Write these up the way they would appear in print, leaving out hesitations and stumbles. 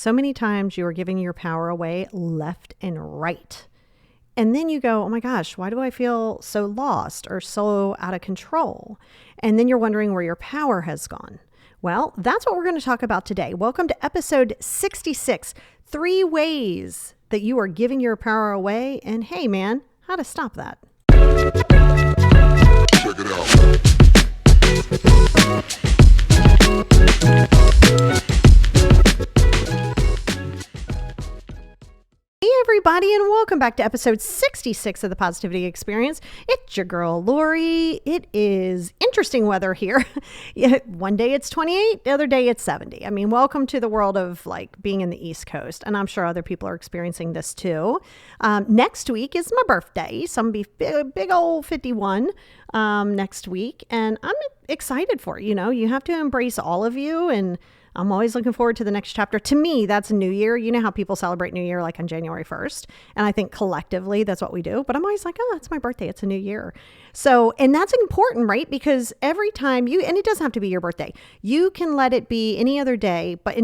So many times you are giving your power away left and right. And then you go, oh my gosh, why do I feel so lost or so out of control? And then you're wondering where your power has gone. Well, that's what we're going to talk about today. Welcome to episode 66, 3 ways that you are giving your power away. And hey, man, how to stop that. Check it out. Hey everybody, and welcome back to episode 66 of the Positivity Experience. It's your girl Lori. It is interesting weather here. One day it's 28, the other day it's 70. I mean, welcome to the world of like being in the East Coast, and I'm sure other people are experiencing this too. Next week is my birthday, so I'm gonna be big old 51 next week, and I'm excited for it. You know, you have to embrace all of you, and I'm always looking forward to the next chapter. To me, that's a new year. You know how people celebrate New Year like on January 1st. And I think collectively that's what we do. But I'm always like, oh, it's my birthday. It's a new year. So, and that's important, right? Because every time and it doesn't have to be your birthday. You can let it be any other day, but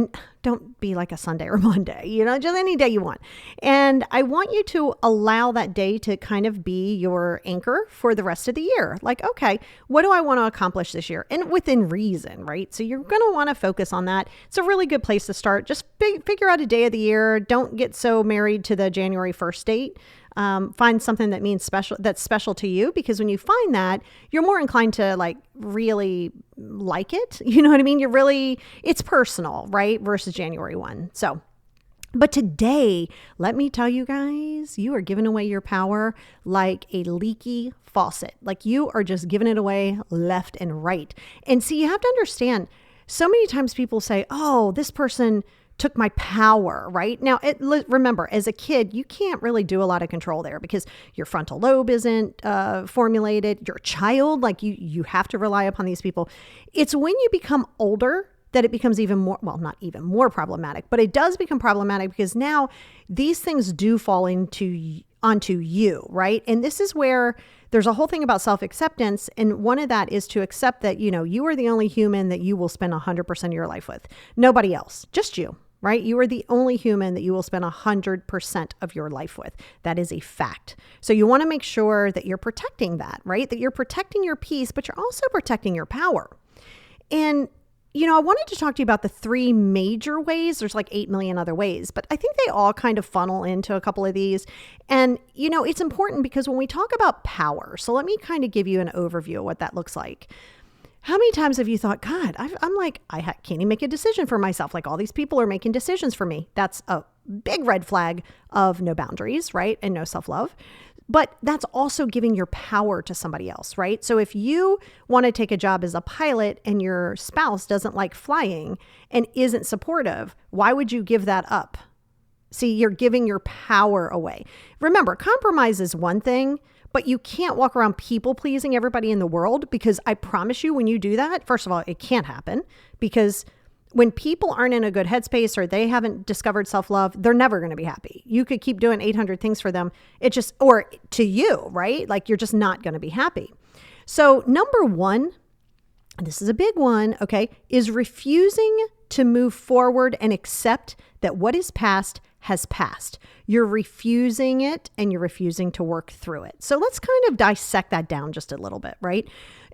don't be like a Sunday or Monday, you know, just any day you want. And I want you to allow that day to kind of be your anchor for the rest of the year. Like, okay, what do I want to accomplish this year? And within reason, right? So you're going to want to focus on that. It's a really good place to start. Just figure out a day of the year. Don't get so married to the January 1st date. Find something that means that's special to you, because when you find that, you're more inclined to like really like it. You know what I mean? It's personal, right? Versus January 1. So, but today, let me tell you guys, you are giving away your power like a leaky faucet. Like you are just giving it away left and right. And see, you have to understand, so many times people say, oh, this person took my power, right? Now, remember, as a kid, you can't really do a lot of control there because your frontal lobe isn't formulated. You're a child, like you have to rely upon these people. It's when you become older that it becomes even more, well, not even more problematic, but it does become problematic because now these things do fall onto you, right? And this is where there's a whole thing about self-acceptance. And one of that is to accept that, you know, you are the only human that you will spend 100% of your life with. Nobody else, just you. Right? You are the only human that you will spend 100% of your life with. That is a fact. So you want to make sure that you're protecting that, right? That you're protecting your peace, but you're also protecting your power. And, you know, I wanted to talk to you about the 3 major ways. There's like 8 million other ways, but I think they all kind of funnel into a couple of these. And, you know, it's important because when we talk about power, so let me kind of give you an overview of what that looks like. How many times have you thought, God, I'm like, can't even make a decision for myself. Like all these people are making decisions for me. That's a big red flag of no boundaries, right? And no self-love. But that's also giving your power to somebody else, right? So if you want to take a job as a pilot and your spouse doesn't like flying and isn't supportive, why would you give that up? See, you're giving your power away. Remember, compromise is one thing, but you can't walk around people pleasing everybody in the world, because I promise you when you do that, first of all, it can't happen, because when people aren't in a good headspace or they haven't discovered self-love, they're never going to be happy. You could keep doing 800 things for them. Or to you, right? Like you're just not going to be happy. So number 1, this is a big one, okay, is refusing to move forward and accept that what is past has passed. You're refusing it and you're refusing to work through it. So let's kind of dissect that down just a little bit, right?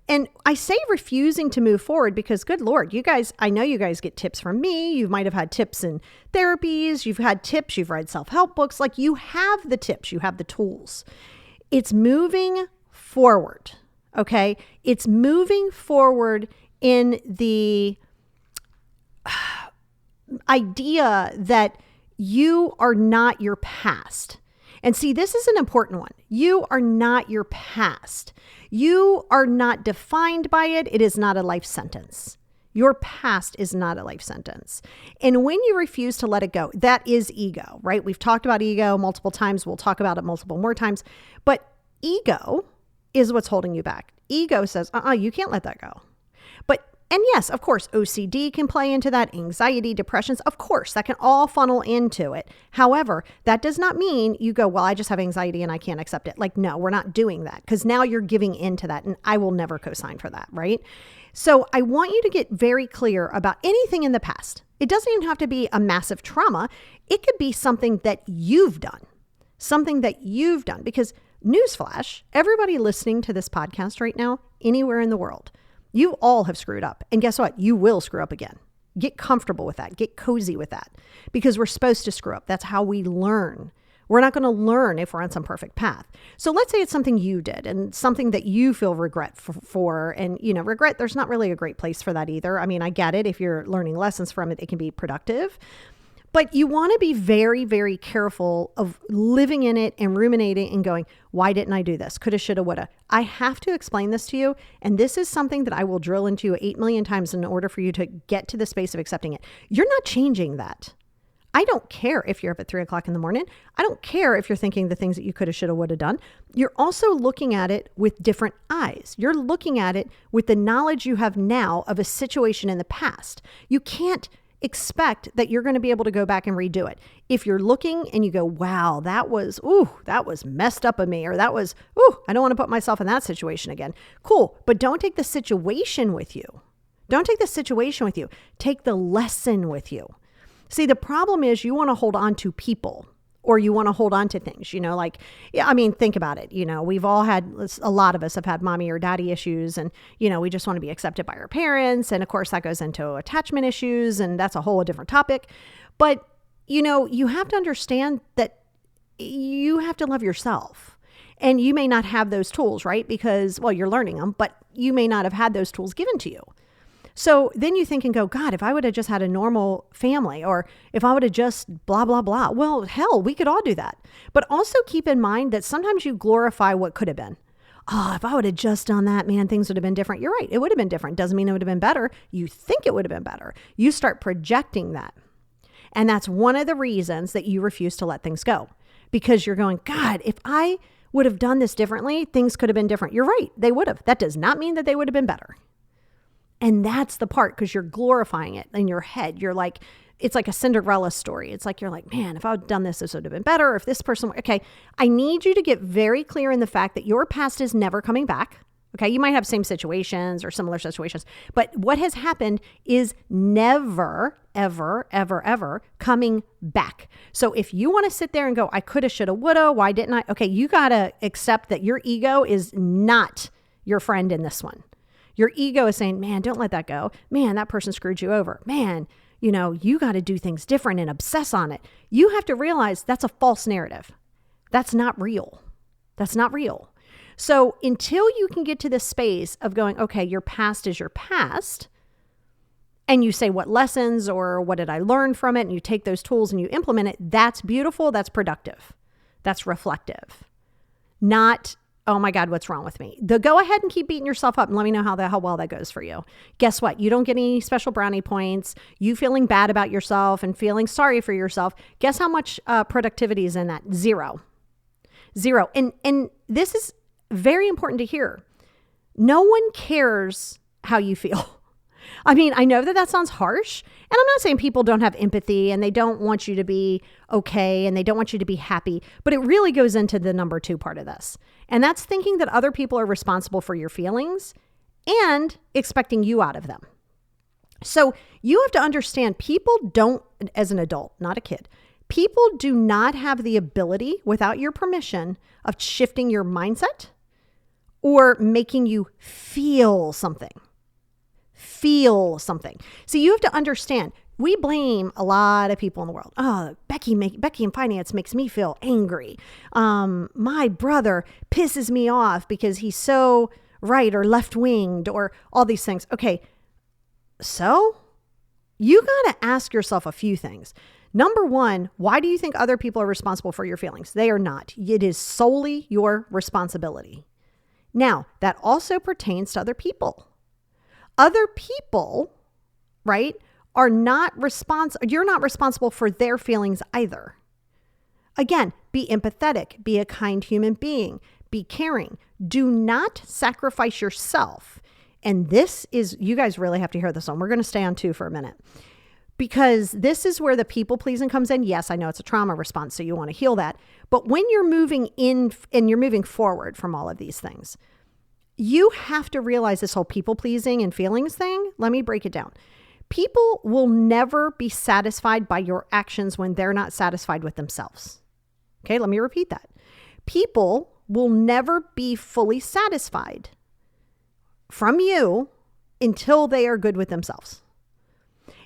And I say refusing to move forward because, good Lord, you guys, I know you guys get tips from me. You might have had tips in therapies. You've had tips. You've read self-help books. Like you have the tips. You have the tools. It's moving forward, okay? It's moving forward in the idea that you are not your past. And see, this is an important one. You are not your past. You are not defined by it. It is not a life sentence. Your past is not a life sentence. And when you refuse to let it go, that is ego, right? We've talked about ego multiple times. We'll talk about it multiple more times. But ego is what's holding you back. Ego says, you can't let that go. And yes, of course, OCD can play into that, anxiety, depressions, of course, that can all funnel into it. However, that does not mean you go, well, I just have anxiety and I can't accept it. Like, no, we're not doing that, because now you're giving into that, and I will never co-sign for that, right? So I want you to get very clear about anything in the past. It doesn't even have to be a massive trauma. It could be something that you've done, because newsflash, everybody listening to this podcast right now, anywhere in the world, you all have screwed up. And guess what? You will screw up again. Get comfortable with that. Get cozy with that, because we're supposed to screw up. That's how we learn. We're not going to learn if we're on some perfect path. So let's say it's something you did and something that you feel regret for. And, regret, there's not really a great place for that either. I mean, I get it. If you're learning lessons from it, it can be productive. But you want to be very, very careful of living in it and ruminating and going, why didn't I do this? Coulda, shoulda, woulda. I have to explain this to you. And this is something that I will drill into 8 million times in order for you to get to the space of accepting it. You're not changing that. I don't care if you're up at 3 o'clock in the morning. I don't care if you're thinking the things that you coulda, shoulda, woulda done. You're also looking at it with different eyes. You're looking at it with the knowledge you have now of a situation in the past. You can't expect that you're going to be able to go back and redo it. If you're looking and you go, wow, that was messed up of me, or that was, I don't want to put myself in that situation again. Cool. But don't take the situation with you. Take the lesson with you. See, the problem is you want to hold on to people, or you want to hold on to things, think about it. We've all had, a lot of us have had mommy or daddy issues, and, we just want to be accepted by our parents. And of course that goes into attachment issues, and that's a whole different topic. But, you have to understand that you have to love yourself, and you may not have those tools, right? Because, you're learning them, but you may not have had those tools given to you. So then you think and go, God, if I would have just had a normal family, or if I would have just blah, blah, blah. Well, hell, we could all do that. But also keep in mind that sometimes you glorify what could have been. If I would have just done that, man, things would have been different. You're right. It would have been different. Doesn't mean it would have been better. You think it would have been better. You start projecting that. And that's one of the reasons that you refuse to let things go, because you're going, God, if I would have done this differently, things could have been different. You're right. They would have. That does not mean that they would have been better. And that's the part, because you're glorifying it in your head. You're like, it's like a Cinderella story. It's like, you're like, man, if I had done this, this would have been better. Or if this person, okay, I need you to get very clear in the fact that your past is never coming back. Okay. You might have same situations or similar situations, but what has happened is never, ever, ever, ever coming back. So if you want to sit there and go, I coulda, shoulda, woulda, why didn't I? Okay. You got to accept that your ego is not your friend in this one. Your ego is saying, man, don't let that go. Man, that person screwed you over. Man, you got to do things different and obsess on it. You have to realize that's a false narrative. That's not real. So until you can get to this space of going, okay, your past is your past, and you say, what lessons or what did I learn from it? And you take those tools and you implement it. That's beautiful. That's productive. That's reflective. Not, oh my God, what's wrong with me? Go ahead and keep beating yourself up and let me know how well that goes for you. Guess what? You don't get any special brownie points. You feeling bad about yourself and feeling sorry for yourself. Guess how much productivity is in that? Zero. And this is very important to hear. No one cares how you feel. I mean, I know that sounds harsh, and I'm not saying people don't have empathy and they don't want you to be okay and they don't want you to be happy, but it really goes into the number 2 part of this. And that's thinking that other people are responsible for your feelings and expecting you out of them. So you have to understand, people don't, as an adult, not a kid, people do not have the ability without your permission of shifting your mindset or making you feel something. So you have to understand, we blame a lot of people in the world. Oh, Becky in finance makes me feel angry. My brother pisses me off because he's so right or left-winged or all these things. Okay, so you got to ask yourself a few things. Number 1, why do you think other people are responsible for your feelings? They are not. It is solely your responsibility. Now, that also pertains to other people. Other people, right, you're not responsible for their feelings either. Again, be empathetic, be a kind human being, be caring. Do not sacrifice yourself. And this is, you guys really have to hear this one. We're going to stay on 2 for a minute, because this is where the people pleasing comes in. Yes, I know it's a trauma response, so you want to heal that. But when you're moving in and you're moving forward from all of these things, you have to realize this whole people pleasing and feelings thing. Let me break it down. People will never be satisfied by your actions when they're not satisfied with themselves. Okay, let me repeat that. People will never be fully satisfied from you until they are good with themselves.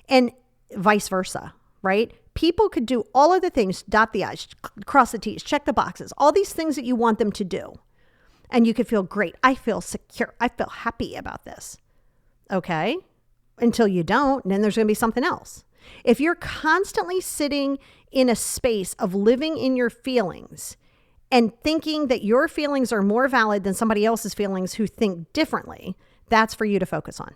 And vice versa, right? People could do all of the things, dot the I's, cross the T's, check the boxes, all these things that you want them to do. And you could feel great. I feel secure. I feel happy about this. Okay? Until you don't, and then there's going to be something else. If you're constantly sitting in a space of living in your feelings and thinking that your feelings are more valid than somebody else's feelings who think differently, that's for you to focus on.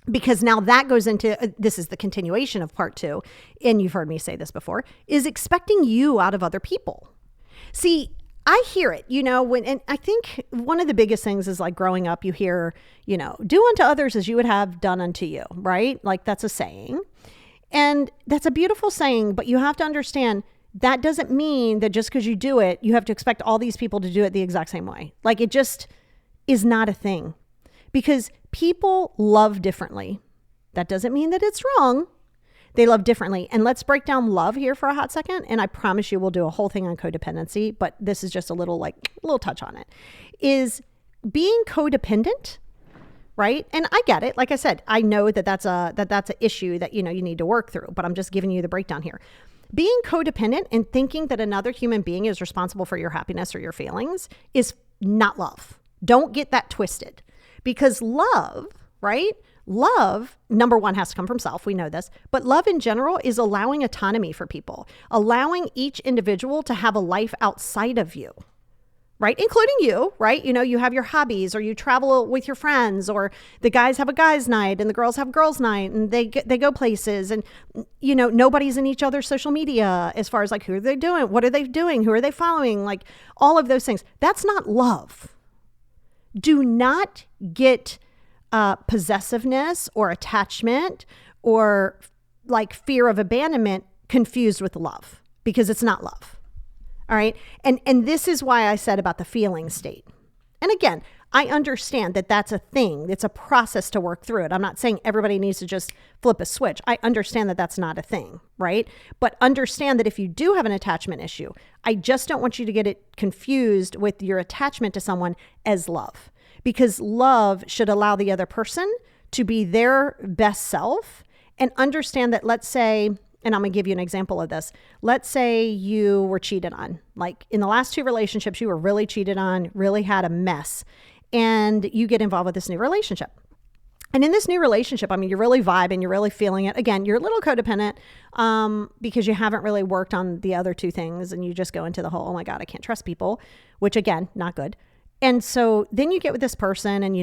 Because now that goes into, this is the continuation of part 2, and you've heard me say this before, is expecting you out of other people. See, I hear it, and I think one of the biggest things is like growing up, you hear, do unto others as you would have done unto you, right? Like that's a saying. And that's a beautiful saying, but you have to understand that doesn't mean that just because you do it, you have to expect all these people to do it the exact same way. Like it just is not a thing because people love differently. That doesn't mean that it's wrong. They love differently. And let's break down love here for a hot second. And I promise you we'll do a whole thing on codependency, but this is just a little touch on it. Is being codependent, right? And I get it. Like I said, I know that that's an issue that you need to work through, but I'm just giving you the breakdown here. Being codependent and thinking that another human being is responsible for your happiness or your feelings is not love. Don't get that twisted. Because love, right? Love, number one, has to come from self. We know this. But love in general is allowing autonomy for people, allowing each individual to have a life outside of you, right? Including you, right? You have your hobbies or you travel with your friends or the guys have a guys' night and the girls have girls' night and they go places and, nobody's in each other's social media as far as like, who are they doing? What are they doing? Who are they following? Like all of those things. That's not love. Do not get possessiveness or attachment or like fear of abandonment confused with love because it's not love. All right. And this is why I said about the feeling state. And again, I understand that that's a thing. It's a process to work through it. I'm not saying everybody needs to just flip a switch. I understand that that's not a thing, right? But understand that if you do have an attachment issue, I just don't want you to get it confused with your attachment to someone as love. Because love should allow the other person to be their best self and understand that, let's say, and I'm going to give you an example of this. Let's say you were cheated on. Like in the last 2 relationships, you were really cheated on, really had a mess, and you get involved with this new relationship. And in this new relationship, you're really vibing, you're really feeling it. Again, you're a little codependent because you haven't really worked on the other 2 things and you just go into the whole, oh my God, I can't trust people, which again, not good. And so then you get with this person and,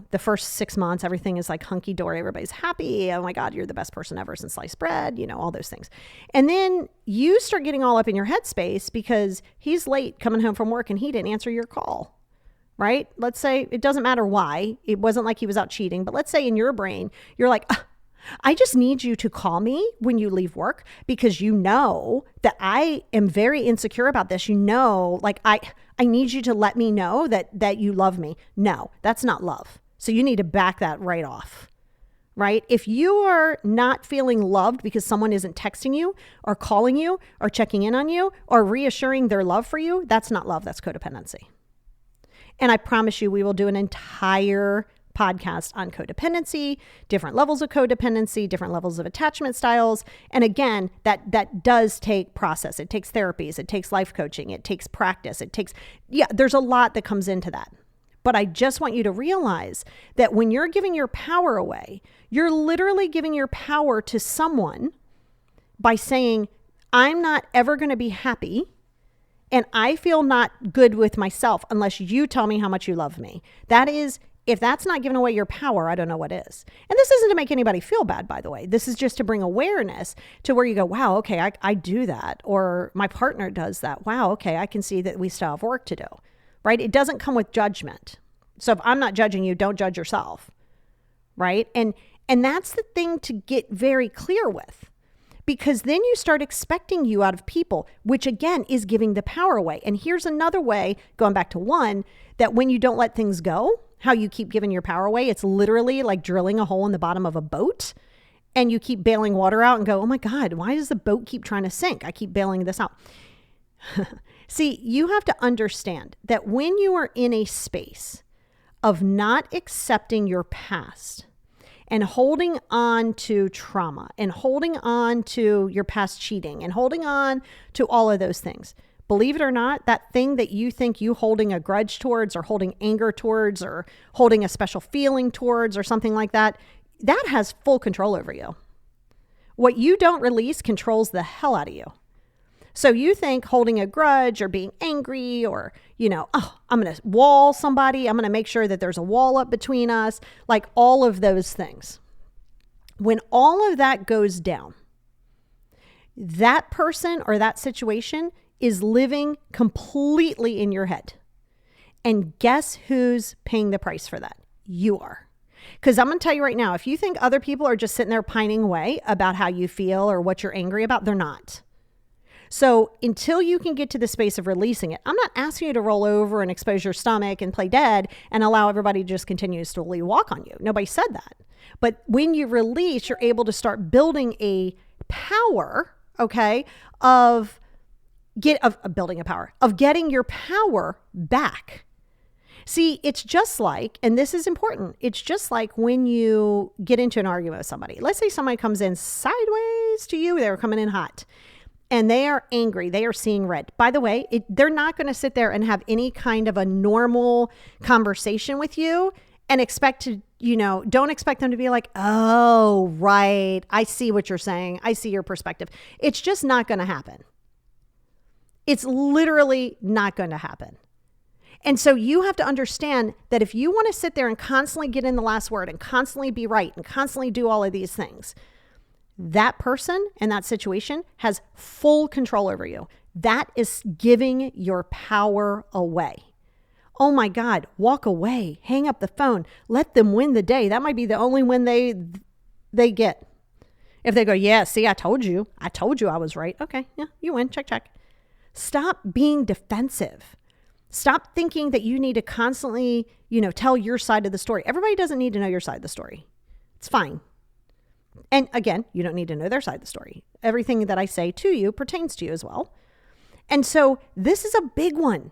the first 6 months, everything is like hunky dory. Everybody's happy. Oh my God, you're the best person ever since sliced bread, all those things. And then you start getting all up in your headspace because he's late coming home from work and he didn't answer your call, right? Let's say it doesn't matter why. It wasn't like he was out cheating, but let's say in your brain, you're like, I just need you to call me when you leave work because that I am very insecure about this. I need you to let me know that you love me. No, that's not love. So you need to back that right off, right? If you are not feeling loved because someone isn't texting you or calling you or checking in on you or reassuring their love for you, that's not love. That's codependency. And I promise you, we will do an entire podcast on codependency, different levels of codependency, different levels of attachment styles. And again, that does take process. It takes therapies. It takes life coaching. It takes practice. There's a lot that comes into that. But I just want you to realize that when you're giving your power away, you're literally giving your power to someone by saying, I'm not ever going to be happy and I feel not good with myself unless you tell me how much you love me. If that's not giving away your power, I don't know what is. And this isn't to make anybody feel bad, by the way. This is just to bring awareness to where you go, wow, okay, I do that. Or my partner does that. Wow, okay, I can see that we still have work to do, right? It doesn't come with judgment. So if I'm not judging you, don't judge yourself, right? And that's the thing to get very clear with. Because then you start expecting you out of people, which again is giving the power away. And here's another way, going back to 1, that when you don't let things go, how you keep giving your power away. It's literally like drilling a hole in the bottom of a boat and you keep bailing water out and go, oh my God, why does the boat keep trying to sink? I keep bailing this out. See, you have to understand that when you are in a space of not accepting your past and holding on to trauma and holding on to your past cheating and holding on to all of those things, believe it or not, that thing that you think you holding a grudge towards or holding anger towards or holding a special feeling towards or something like that, that has full control over you. What you don't release controls the hell out of you. So you think holding a grudge or being angry or, oh, I'm going to wall somebody. I'm going to make sure that there's a wall up between us, like all of those things. When all of that goes down, that person or that situation is living completely in your head. And guess who's paying the price for that? You are. Because I'm going to tell you right now, if you think other people are just sitting there pining away about how you feel or what you're angry about, they're not. So until you can get to the space of releasing it, I'm not asking you to roll over and expose your stomach and play dead and allow everybody to just continuously walk on you. Nobody said that. But when you release, you're able to start building a power, okay, of getting your power back. See, it's just like, and this is important, it's just like when you get into an argument with somebody. Let's say somebody comes in sideways to you, they're coming in hot. And they are angry. They are seeing red. By the way, they're not going to sit there and have any kind of a normal conversation with you and don't expect them to be like, oh, right. I see what you're saying. I see your perspective. It's just not going to happen. It's literally not going to happen. And so you have to understand that if you want to sit there and constantly get in the last word and constantly be right and constantly do all of these things, that person and that situation has full control over you. That is giving your power away. Oh my God, walk away, hang up the phone, let them win the day. That might be the only win they get. If they go, yeah, see, I told you I was right. Okay, yeah, you win, check. Stop being defensive. Stop thinking that you need to constantly, tell your side of the story. Everybody doesn't need to know your side of the story. It's fine. And again, you don't need to know their side of the story. Everything that I say to you pertains to you as well. And so this is a big one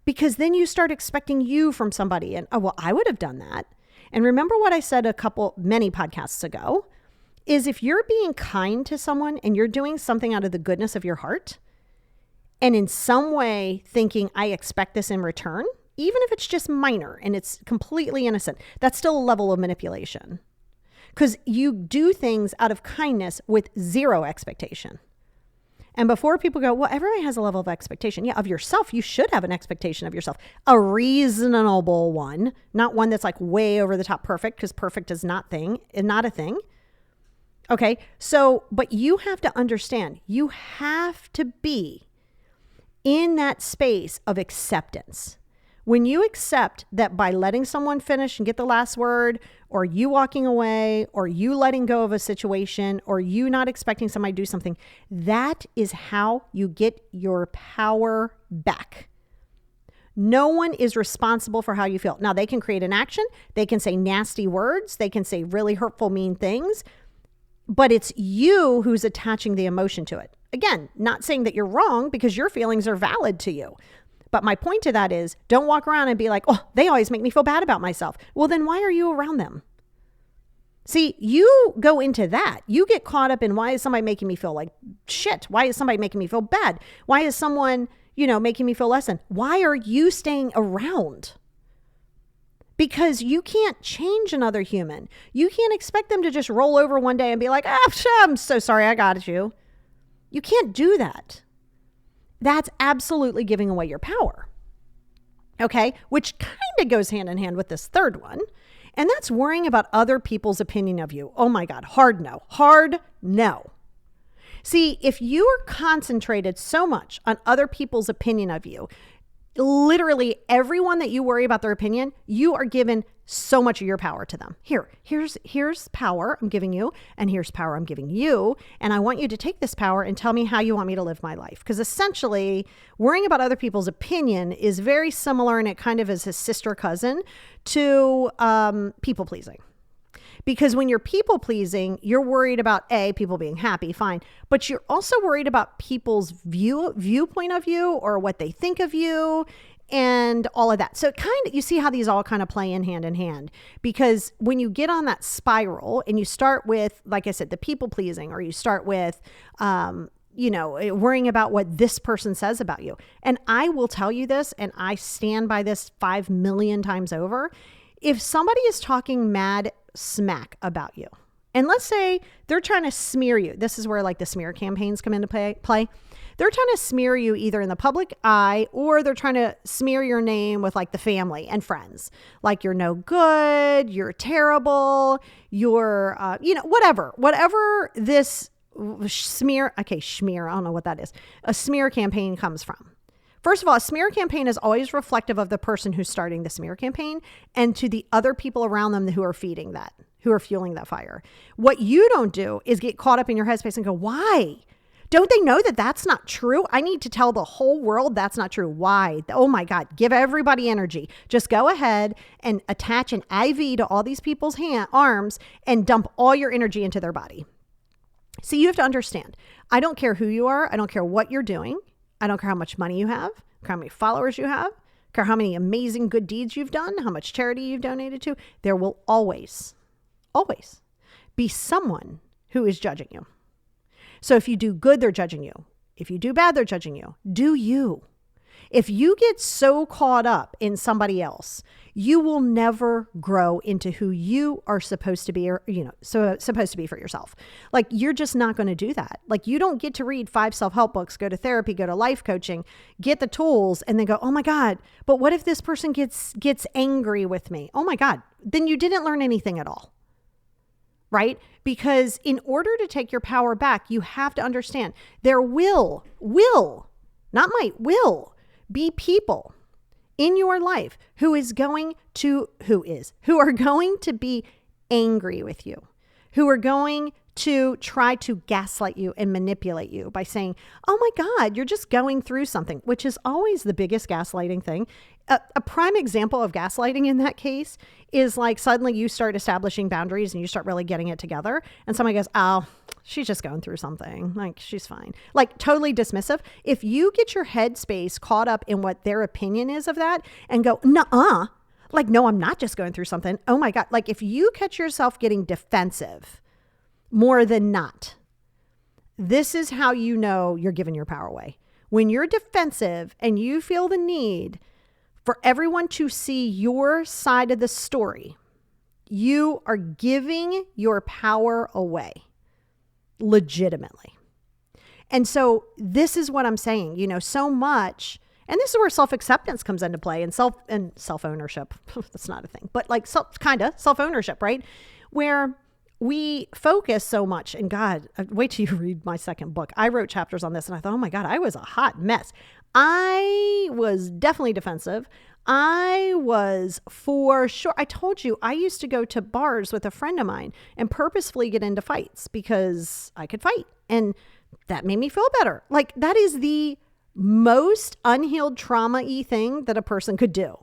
because then you start expecting you from somebody and, oh, well, I would have done that. And remember what I said many podcasts ago is if you're being kind to someone and you're doing something out of the goodness of your heart and in some way thinking I expect this in return, even if it's just minor and it's completely innocent, that's still a level of manipulation. Because you do things out of kindness with zero expectation. And before people go, well, everybody has a level of expectation. Yeah, of yourself, you should have an expectation of yourself. A reasonable one, not one that's like way over the top perfect, because perfect is not a thing. Okay, so, but you have to understand, you have to be in that space of acceptance. When you accept that by letting someone finish and get the last word, or you walking away, or you letting go of a situation, or you not expecting somebody to do something, that is how you get your power back. No one is responsible for how you feel. Now, they can create an action. They can say nasty words. They can say really hurtful, mean things. But it's you who's attaching the emotion to it. Again, not saying that you're wrong because your feelings are valid to you. But my point to that is don't walk around and be like, oh, they always make me feel bad about myself. Well, then why are you around them? See, you go into that. You get caught up in why is somebody making me feel like shit? Why is somebody making me feel bad? Why is someone, making me feel less than? Why are you staying around? Because you can't change another human. You can't expect them to just roll over one day and be like, I'm so sorry, I got you. You can't do that. That's absolutely giving away your power. Okay, which kind of goes hand in hand with this third one. And that's worrying about other people's opinion of you. Oh my God, hard no. See, if you are concentrated so much on other people's opinion of you, Literally everyone that you worry about their opinion, you are given so much of your power to them. Here's power I'm giving you, and here's power I'm giving you. And I want you to take this power and tell me how you want me to live my life. Because essentially, worrying about other people's opinion is very similar, and it kind of is a sister cousin to people pleasing. Because when you're people pleasing, you're worried about people being happy, fine. But you're also worried about people's viewpoint of you or what they think of you and all of that. So you see how these all kind of play in hand. Because when you get on that spiral and you start with, like I said, the people pleasing, or you start with, worrying about what this person says about you. And I will tell you this, and I stand by this 5 million times over. If somebody is talking mad smack about you, and let's say they're trying to smear you, this is where like the smear campaigns come into play. They're trying to smear you either in the public eye, or they're trying to smear your name with like the family and friends. Like you're no good, you're terrible, you're, whatever this smear, I don't know what that is. A smear campaign comes from. First of all, a smear campaign is always reflective of the person who's starting the smear campaign and to the other people around them who are feeding that, who are fueling that fire. What you don't do is get caught up in your headspace and go, why? Don't they know that that's not true? I need to tell the whole world that's not true. Why? Oh my God, give everybody energy. Just go ahead and attach an IV to all these people's arms and dump all your energy into their body. So you have to understand, I don't care who you are. I don't care what you're doing. I don't care how much money you have, I don't care how many followers you have, I don't care how many amazing good deeds you've done, how much charity you've donated to. There will always be someone who is judging you. So if you do good, they're judging you. If you do bad, they're judging you. Do you? If you get so caught up in somebody else, you will never grow into who you are supposed to be, or, supposed to be for yourself. Like, you're just not going to do that. Like, you don't get to read 5 self-help books, go to therapy, go to life coaching, get the tools, and then go, oh my God, but what if this person gets angry with me? Oh my God, then you didn't learn anything at all. Right? Because in order to take your power back, you have to understand there will, be people in your life who are going to be angry with you, who are going to try to gaslight you and manipulate you by saying, oh my God, you're just going through something, which is always the biggest gaslighting thing. A prime example of gaslighting in that case is like suddenly you start establishing boundaries and you start really getting it together. And somebody goes, oh, she's just going through something. Like, she's fine. Like, totally dismissive. If you get your headspace caught up in what their opinion is of that and go, nuh-uh, like, no, I'm not just going through something. Oh my God. Like, if you catch yourself getting defensive more than not, this is how you know you're giving your power away. When you're defensive and you feel the need for everyone to see your side of the story, you are giving your power away legitimately. And so this is what I'm saying, so much, and this is where self-acceptance comes into play, and self-ownership. That's not a thing, but like self-ownership, right? Where we focus so much, and God, wait till you read my second book. I wrote chapters on this and I thought, oh my God, I was a hot mess. I was definitely defensive. I was for sure. I told you, I used to go to bars with a friend of mine and purposefully get into fights because I could fight. And that made me feel better. Like, that is the most unhealed trauma-y thing that a person could do.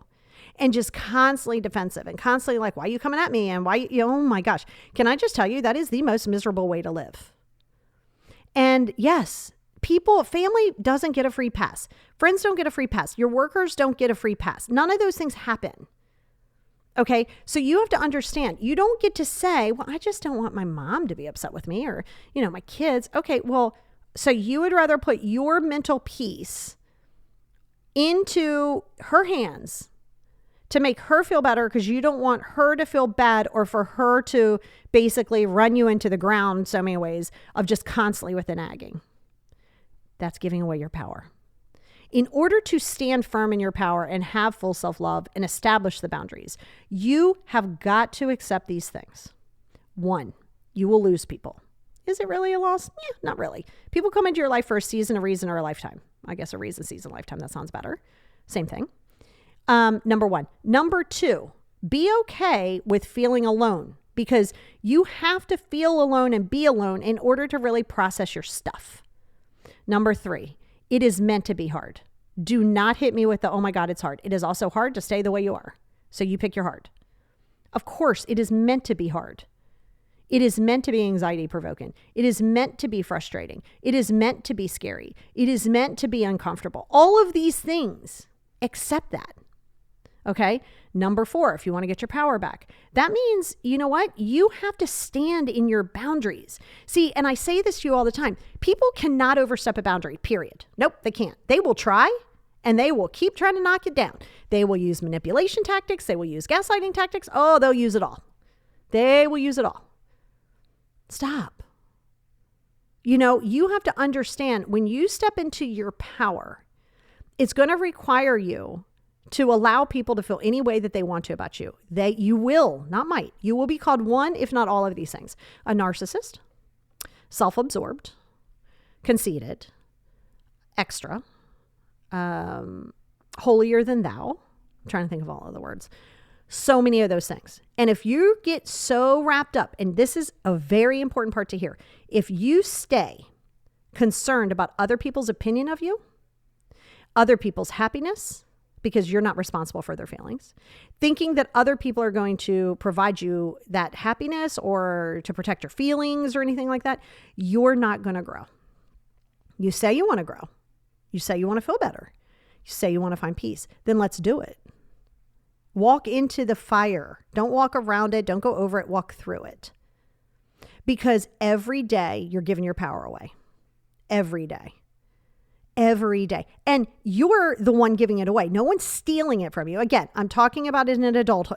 And just constantly defensive and constantly like, why are you coming at me? And oh my gosh, can I just tell you, that is the most miserable way to live. And yes, family doesn't get a free pass. Friends don't get a free pass. Your workers don't get a free pass. None of those things happen. Okay. So you have to understand, you don't get to say, well, I just don't want my mom to be upset with me, or, my kids. Okay. Well, so you would rather put your mental peace into her hands to make her feel better because you don't want her to feel bad, or for her to basically run you into the ground so many ways of just constantly with the nagging. That's giving away your power. In order to stand firm in your power and have full self-love and establish the boundaries, you have got to accept these things. 1, you will lose people. Is it really a loss? Yeah, not really. People come into your life for a season, a reason, or a lifetime. I guess a reason, season, lifetime. That sounds better. Same thing. Number one. Number two, be okay with feeling alone, because you have to feel alone and be alone in order to really process your stuff. Number three, it is meant to be hard. Do not hit me with the, oh my God, it's hard. It is also hard to stay the way you are. So you pick your hard. Of course, it is meant to be hard. It is meant to be anxiety provoking. It is meant to be frustrating. It is meant to be scary. It is meant to be uncomfortable. All of these things, accept that. Okay. Number four, if you want to get your power back, that means, you know what? You have to stand in your boundaries. See, and I say this to you all the time, people cannot overstep a boundary, period. Nope, they can't. They will try and they will keep trying to knock it down. They will use manipulation tactics. They will use gaslighting tactics. Oh, they'll use it all. They will use it all. Stop. You know, you have to understand when you step into your power, it's going to require you to allow people to feel any way that they want to about you. You will, not might, you will be called one, if not all of these things. A narcissist, self-absorbed, conceited, extra, holier than thou. I'm trying to think of all of the words. So many of those things. And if you get so wrapped up, and this is a very important part to hear, if you stay concerned about other people's opinion of you, other people's happiness, because you're not responsible for their feelings, thinking that other people are going to provide you that happiness or to protect your feelings or anything like that, you're not going to grow. You say you want to grow. You say you want to feel better. You say you want to find peace. Then let's do it. Walk into the fire. Don't walk around it. Don't go over it. Walk through it. Because every day you're giving your power away. Every day. Every day. And you're the one giving it away. No one's stealing it from you. Again, I'm talking about as an adult,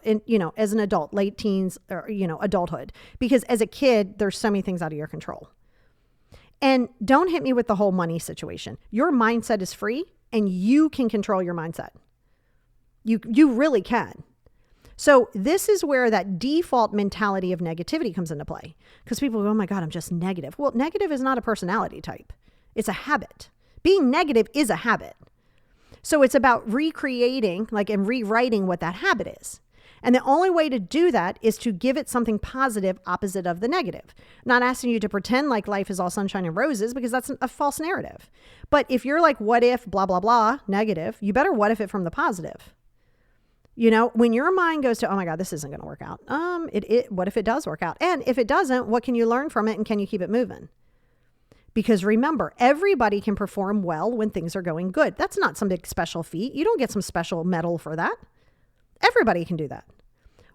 as an adult, late teens, or, adulthood. Because as a kid, there's so many things out of your control. And don't hit me with the whole money situation. Your mindset is free and you can control your mindset. You really can. So this is where that default mentality of negativity comes into play. Because people go, oh my God, I'm just negative. Well, negative is not a personality type. It's a habit. Being negative is a habit. So it's about recreating, and rewriting what that habit is. And the only way to do that is to give it something positive opposite of the negative. Not asking you to pretend like life is all sunshine and roses, because that's a false narrative. But if you're like, what if, blah, blah, blah, negative, you better what if it from the positive. When your mind goes to, oh my God, this isn't going to work out. What if it does work out? And if it doesn't, what can you learn from it and can you keep it moving? Because remember, everybody can perform well when things are going good. That's not some big special feat. You don't get some special medal for that. Everybody can do that.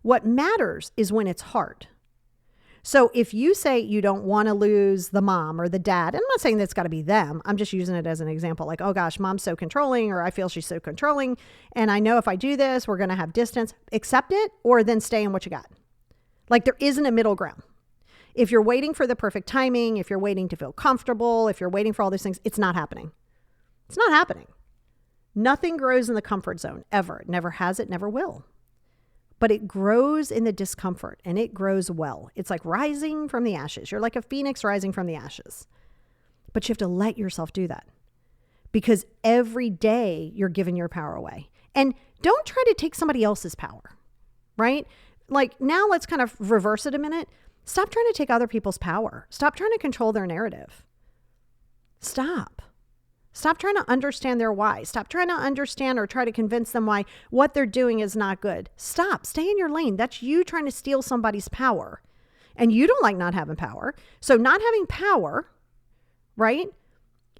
What matters is when it's hard. So if you say you don't want to lose the mom or the dad, and I'm not saying that's got to be them. I'm just using it as an example. Like, oh gosh, mom's so controlling, or I feel she's so controlling. And I know if I do this, we're going to have distance. Accept it, or then stay in what you got. Like there isn't a middle ground. If you're waiting for the perfect timing, if you're waiting to feel comfortable, if you're waiting for all these things, it's not happening. It's not happening. Nothing grows in the comfort zone ever. It never has, it never will. But it grows in the discomfort, and it grows well. It's like rising from the ashes. You're like a phoenix rising from the ashes. But you have to let yourself do that, because every day you're giving your power away. And don't try to take somebody else's power, right? Like now let's kind of reverse it a minute. Stop trying to take other people's power. Stop trying to control their narrative. Stop. Stop trying to understand their why. Stop trying to understand or try to convince them why what they're doing is not good. Stop. Stay in your lane. That's you trying to steal somebody's power. And you don't like not having power. So not having power, right,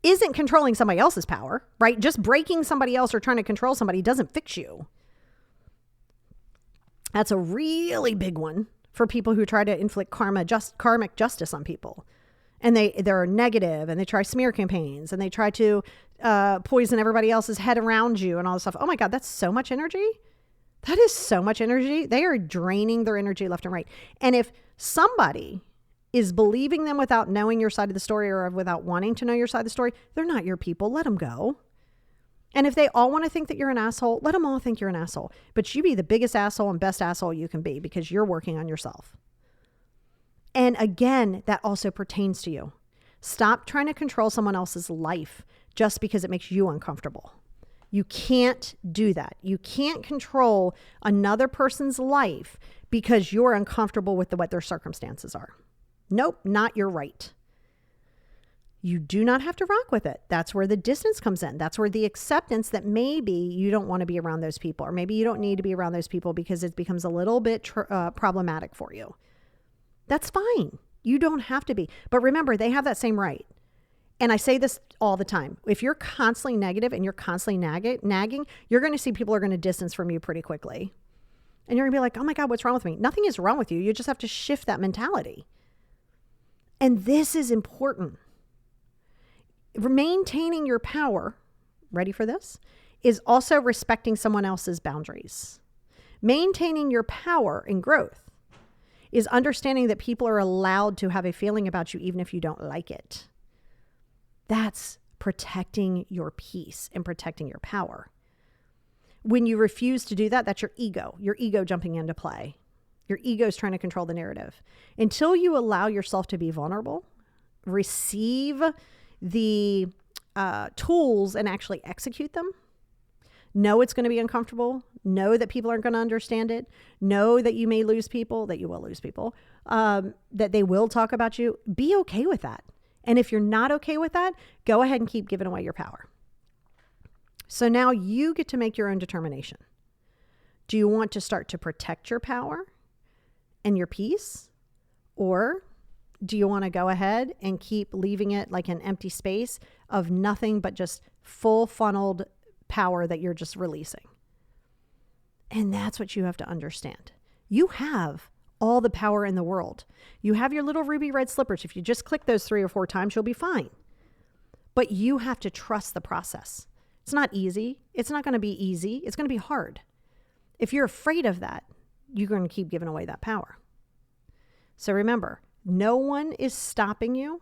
isn't controlling somebody else's power, right? Just breaking somebody else or trying to control somebody doesn't fix you. That's a really big one for people who try to inflict karmic justice on people. And they're negative, and they try smear campaigns, and they try to poison everybody else's head around you and all this stuff. Oh my God, that's so much energy. That is so much energy. They are draining their energy left and right. And if somebody is believing them without knowing your side of the story, or without wanting to know your side of the story, they're not your people. Let them go. And if they all want to think that you're an asshole, let them all think you're an asshole. But you be the biggest asshole and best asshole you can be, because you're working on yourself. And again, that also pertains to you. Stop trying to control someone else's life just because it makes you uncomfortable. You can't do that. You can't control another person's life because you're uncomfortable with what their circumstances are. Nope, not your right. You do not have to rock with it. That's where the distance comes in. That's where the acceptance that maybe you don't want to be around those people, or maybe you don't need to be around those people because it becomes a little bit problematic for you. That's fine. You don't have to be. But remember, they have that same right. And I say this all the time. If you're constantly negative and you're constantly nagging, you're going to see people are going to distance from you pretty quickly. And you're going to be like, oh my God, what's wrong with me? Nothing is wrong with you. You just have to shift that mentality. And this is important. Maintaining your power, ready for this, is also respecting someone else's boundaries. Maintaining your power and growth is understanding that people are allowed to have a feeling about you even if you don't like it. That's protecting your peace and protecting your power. When you refuse to do that, that's your ego jumping into play. Your ego is trying to control the narrative. Until you allow yourself to be vulnerable, receive the tools and actually execute them. Know it's going to be uncomfortable. Know that people aren't going to understand it. Know that you may lose people, that you will lose people, that they will talk about you. Be okay with that. And if you're not okay with that, go ahead and keep giving away your power. So now you get to make your own determination. Do you want to start to protect your power and your peace? Or do you want to go ahead and keep leaving it like an empty space of nothing but just full funneled power that you're just releasing? And that's what you have to understand. You have all the power in the world. You have your little ruby red slippers. If you just click those 3 or 4 times, you'll be fine. But you have to trust the process. It's not easy. It's not going to be easy. It's going to be hard. If you're afraid of that, you're going to keep giving away that power. So remember, no one is stopping you,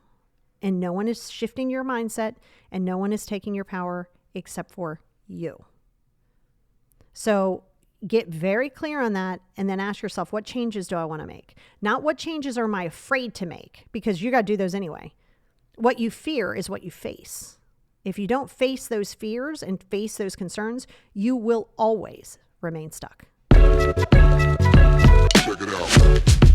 and no one is shifting your mindset, and no one is taking your power except for you. So get very clear on that, and then ask yourself, what changes do I want to make? Not what changes am I afraid to make, because you got to do those anyway. What you fear is what you face. If you don't face those fears and face those concerns, you will always remain stuck. Check it out.